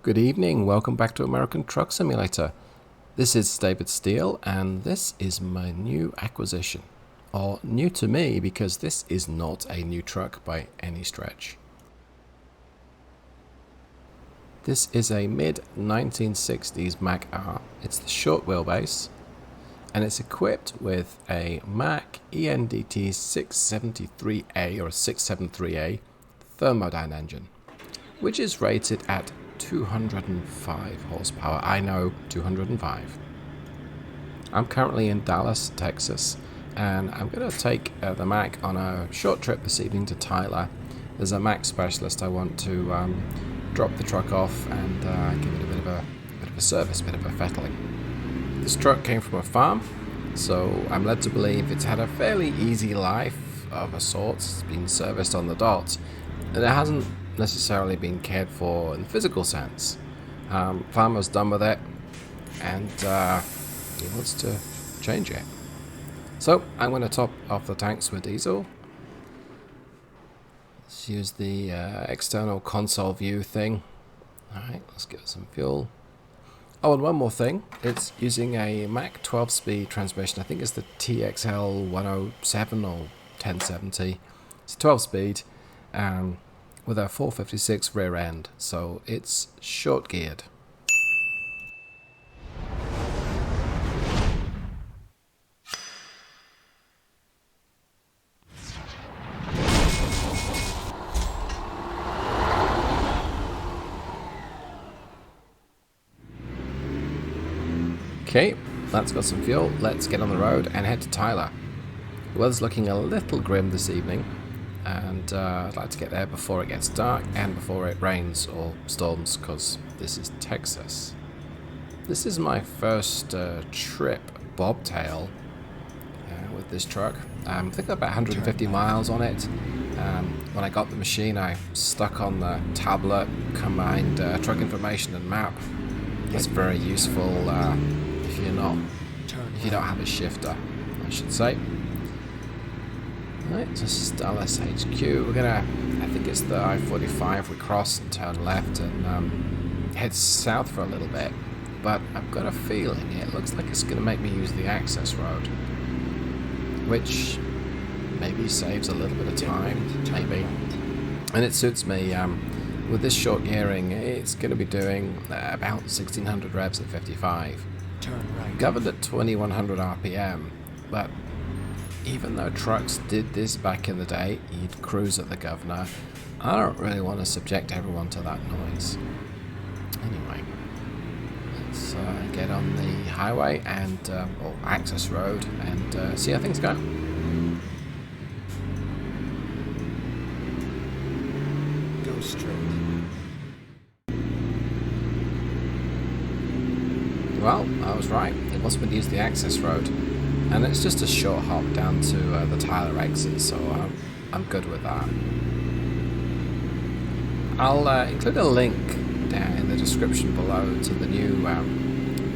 Good evening, welcome back to American Truck Simulator. This is David Steele, and this is my new acquisition. Or new to me, because this is not a new truck by any stretch. This is a mid-1960s Mack R. It's the short wheelbase, and it's equipped with a Mack ENDT 673A or 673A Thermodyne engine, which is rated at 205 horsepower. I know, 205. I'm currently in Dallas, Texas, and I'm going to take the Mack on a short trip this evening to Tyler. There's a Mack specialist I want to drop the truck off and give it a bit of a service, a bit of a fettling. This truck came from a farm, so I'm led to believe it's had a fairly easy life of a sort. It's been serviced on the dot, and it hasn't necessarily been cared for in the physical sense. Farmer's done with it, and he wants to change it. So I'm going to top off the tanks with diesel. Let's use the external console view thing. Alright, let's give it some fuel. Oh, and one more thing. It's using a Mack 12-speed transmission. I think it's the TXL 107 or 1070. It's 12-speed. With a 456 rear end, so it's short geared. Okay, that's got some fuel. Let's get on the road and head to Tyler. The weather's looking a little grim this evening, and I'd like to get there before it gets dark and before it rains or storms, because this is Texas. This is my first trip bobtail with this truck. I think about 150 miles on it. When I got the machine, I stuck on the tablet, combined truck information and map. That's very useful if you don't have a shifter, I should say. Right, this is Dallas HQ. We're gonna, I think it's the I-45 we cross and turn left and head south for a little bit. But I've got a feeling it looks like it's gonna make me use the access road, which maybe saves a little bit of time, maybe. And it suits me. With this short gearing, it's gonna be doing about 1600 revs at 55. Turn right. Governed at 2100 RPM, but even though trucks did this back in the day, you'd cruise at the governor, I don't really want to subject everyone to that noise. Anyway, let's get on the highway and or access road and see how things go. Go straight. Well, I was right. It wants me to use the access road. And it's just a short hop down to the Tyler exit, so I'm good with that. I'll include a link down in the description below to the new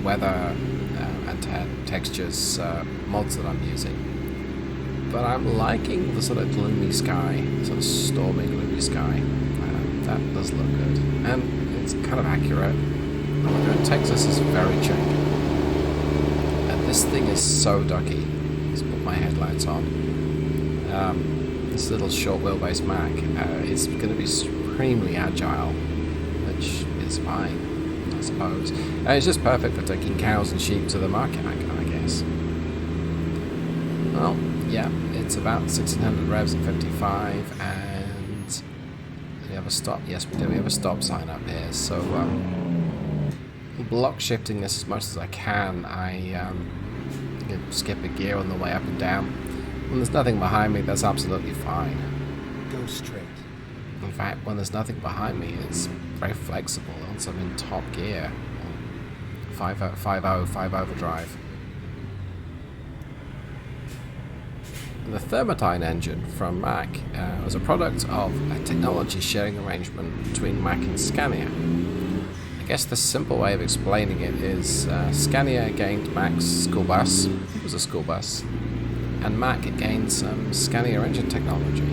weather and textures mods that I'm using. But I'm liking the sort of gloomy sky, sort of stormy gloomy sky. That does look good. And it's kind of accurate. The weather in Texas is very chilly. This thing is so ducky. Let's put my headlights on. This little short wheelbase Mack is going to be supremely agile, which is fine, I suppose. It's just perfect for taking cows and sheep to the market, I guess. Well, yeah, it's about 1600 revs at 55, and do we have a stop? Yes, we do. We have a stop sign up here, so block shifting this as much as I can. I skip a gear on the way up and down. When there's nothing behind me, that's absolutely fine. Go straight. In fact, when there's nothing behind me, it's very flexible once I'm in top gear. 5 overdrive. The Thermodyne engine from Mack was a product of a technology sharing arrangement between Mack and Scania. I guess the simple way of explaining it is Scania gained Mack's school bus, it was a school bus, and Mack gained some Scania engine technology.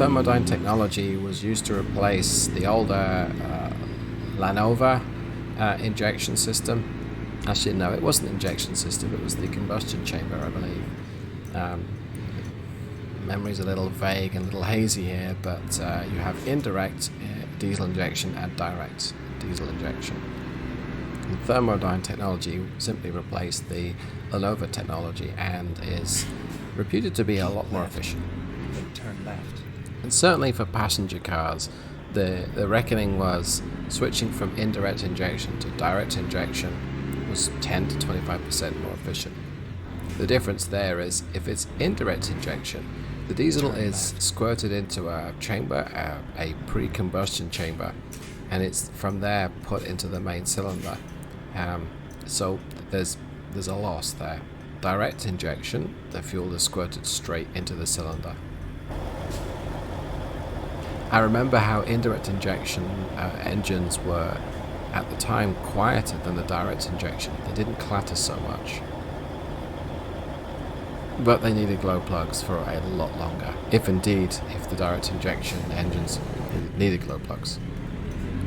Thermodyne technology was used to replace the older Lanova injection system. Actually, no, it wasn't the injection system, it was the combustion chamber, I believe. Memory's a little vague and a little hazy here, but you have indirect diesel injection and direct diesel injection. And Thermodyne technology simply replaced the Lanova technology and is reputed to be a lot more efficient. Then turn left. And certainly for passenger cars, the reckoning was switching from indirect injection to direct injection was 10 to 25% more efficient. The difference there is if it's indirect injection, the diesel is squirted into a chamber, a pre-combustion chamber, and it's from there put into the main cylinder. So there's a loss there. Direct injection, the fuel is squirted straight into the cylinder. I remember how indirect injection engines were at the time quieter than the direct injection. They didn't clatter so much. But they needed glow plugs for a lot longer. If the direct injection engines needed glow plugs.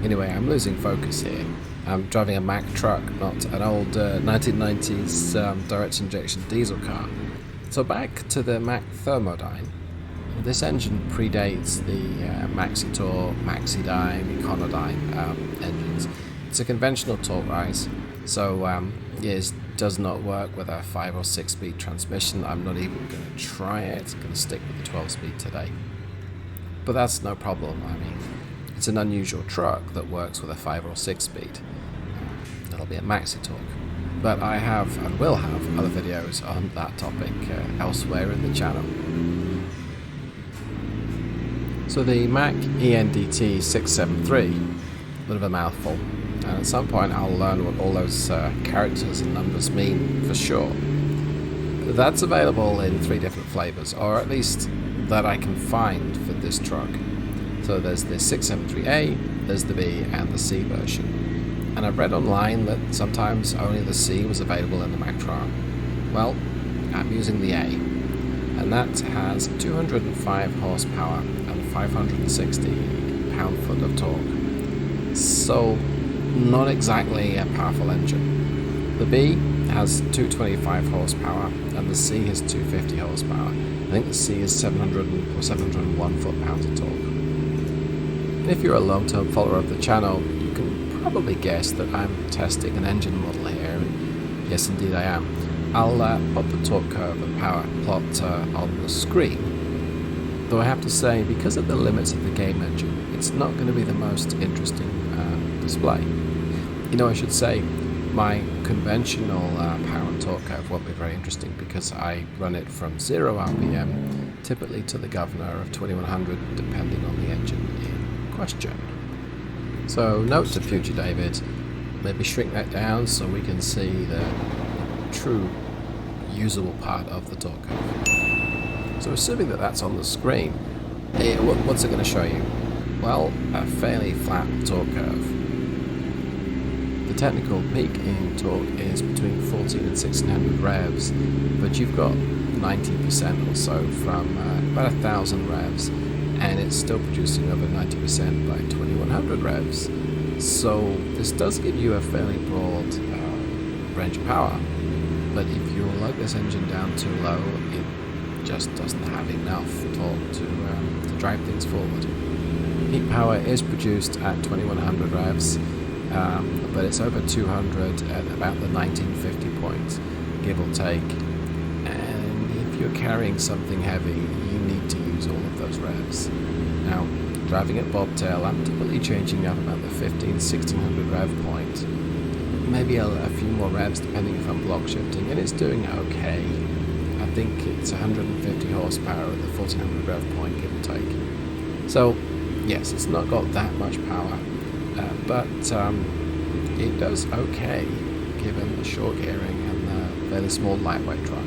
Anyway, I'm losing focus here. I'm driving a Mack truck, not an old 1990s direct injection diesel car. So back to the Mack Thermodyne. This engine predates the Maxidyne, Econodyne engines. It's a conventional torque rise, so it does not work with a 5 or 6 speed transmission. I'm not even going to try it. I'm going to stick with the 12 speed today. But that's no problem. I mean, it's an unusual truck that works with a 5 or 6 speed. That'll be a maxi torque. But I have and will have other videos on that topic elsewhere in the channel. So the Mack ENDT 673, a bit of a mouthful. And at some point I'll learn what all those characters and numbers mean for sure. That's available in 3 different flavors, or at least that I can find for this truck. So there's the 673A, there's the B, and the C version. And I've read online that sometimes only the C was available in the Mack truck. Well, I'm using the A, and that has 205 horsepower and 560 pound-foot of torque. So not exactly a powerful engine. The B has 225 horsepower and the C has 250 horsepower. I think the C is 700 or 701 foot-pounds of torque. If you're a long-term follower of the channel, you can probably guess that I'm testing an engine model here, and yes indeed I am. I'll put the torque curve and power plot on the screen, though I have to say, because of the limits of the game engine, it's not going to be the most interesting display. You know, I should say, my conventional power and torque curve won't be very interesting because I run it from 0 RPM, typically to the governor of 2100, depending on the engine in question. So, note to future David, maybe shrink that down so we can see the true usable part of the torque curve. So, assuming that that's on the screen, what's it going to show you? Well, a fairly flat torque curve. The technical peak in torque is between 14 and 1600 revs, but you've got 90% or so from about 1000 revs, and it's still producing over 90% by 2100 revs. So this does give you a fairly broad range of power, but if you lug this engine down too low, it just doesn't have enough torque to drive things forward. Peak power is produced at 2100 revs, but it's over 200 at about the 1950 point, give or take. And if you're carrying something heavy, you need to use all of those revs. Now, driving at bobtail, I'm typically changing up about the 1600 rev point, maybe a few more revs depending if I'm block shifting, and it's doing okay. I think it's 150 horsepower at the 1400 rev point, give or take. So, yes, it's not got that much power, but it does okay given the short gearing and the fairly small lightweight truck.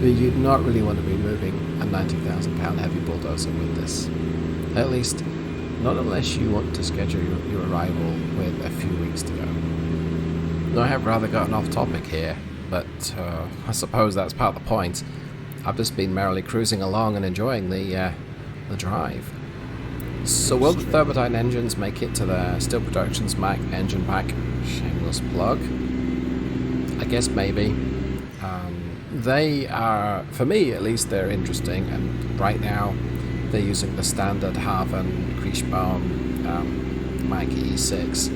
You'd not really want to be moving a 90,000 pound heavy bulldozer with this. At least, not unless you want to schedule your arrival with a few weeks to go. Now, I have rather gotten off topic here, but I suppose that's part of the point. I've just been merrily cruising along and enjoying the the drive. So will the Thermodyne engines make it to the Steel Productions Mack engine pack? Shameless plug. I guess maybe. They are, for me at least, they're interesting, and right now they're using the standard Haven Kriechbaum Mack E6.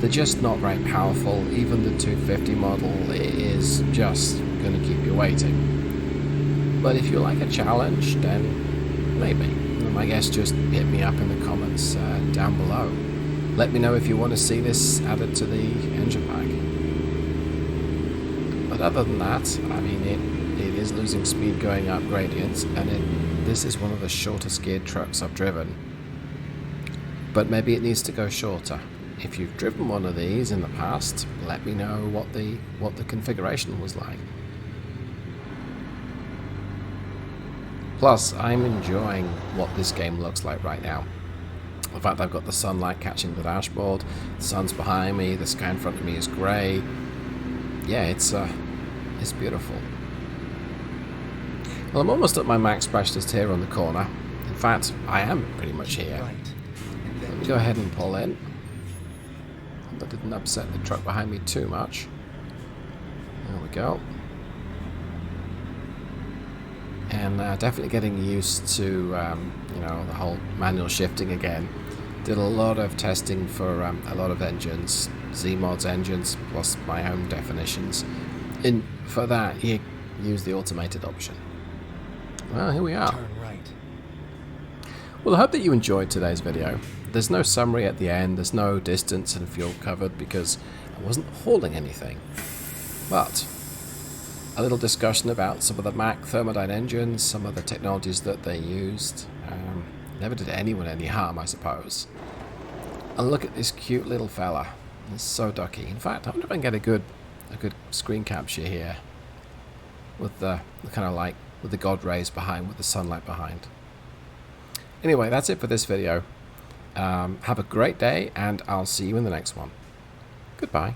They're just not very powerful. Even the 250 model is just going to keep you waiting. But if you like a challenge, then maybe. And I guess just hit me up in the comments down below. Let me know if you want to see this added to the engine pack. But other than that, I mean, it is losing speed going up gradients, and this is one of the shortest geared trucks I've driven. But maybe it needs to go shorter. If you've driven one of these in the past, let me know what the configuration was like. Plus, I'm enjoying what this game looks like right now. In fact, I've got the sunlight catching the dashboard, the sun's behind me, the sky in front of me is grey. Yeah, it's beautiful. Well, I'm almost at my max specialist here on the corner. In fact, I am pretty much here. Let me go ahead and pull in. That didn't upset the truck behind me too much. There we go. And definitely getting used to you know, the whole manual shifting again. Did a lot of testing for a lot of engines, Z-Mods engines, plus my own definitions. And for that, you use the automated option. Well, here we are. Turn right. Well, I hope that you enjoyed today's video. There's no summary at the end, there's no distance and fuel covered because I wasn't hauling anything. But a little discussion about some of the Mack Thermodyne engines, some of the technologies that they used. Never did anyone any harm, I suppose. And look at this cute little fella. He's so ducky. In fact, I wonder if I can get a good screen capture here with the kind of like with the God rays behind, with the sunlight behind. Anyway, that's it for this video. Have a great day, and I'll see you in the next one. Goodbye.